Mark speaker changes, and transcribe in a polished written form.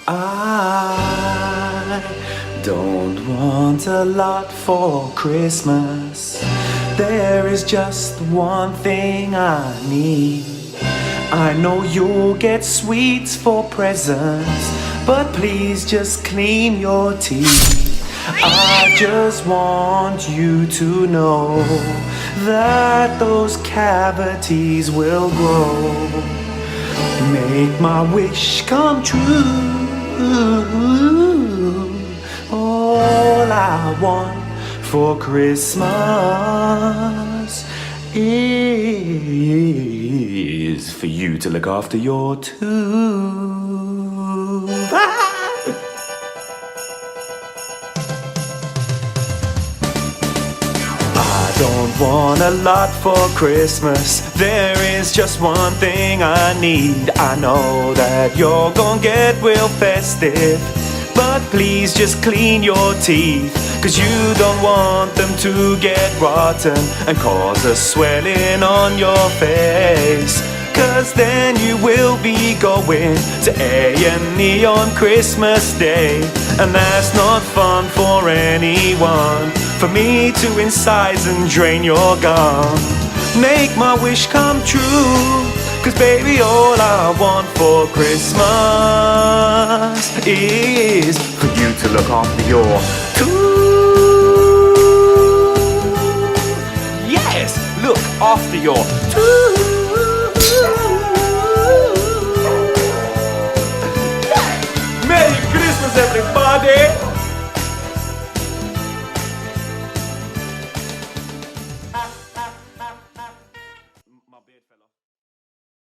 Speaker 1: I don't want a lot for Christmas. There is just one thing I need. I know you'll get sweets for presents, but please just clean your teeth. I just want you to know that those cavities will grow. Make my wish come true. All I want for Christmas is for you to look after your tooth. I don't want a lot for Christmas. There is just one thing I need. I know that you're gonna get real festive, but please just clean your teeth, 'cause you don't want them to get rotten and cause a swelling on your face. 'Cause then you will be going to A&E on Christmas Day, and that's not fun for anyone. For me to incise and drain your gum. Make my wish come true, 'cause baby, all I want for Christmas is for you to look after your tooth. Yes, look after your tooth. Merry Christmas, everybody!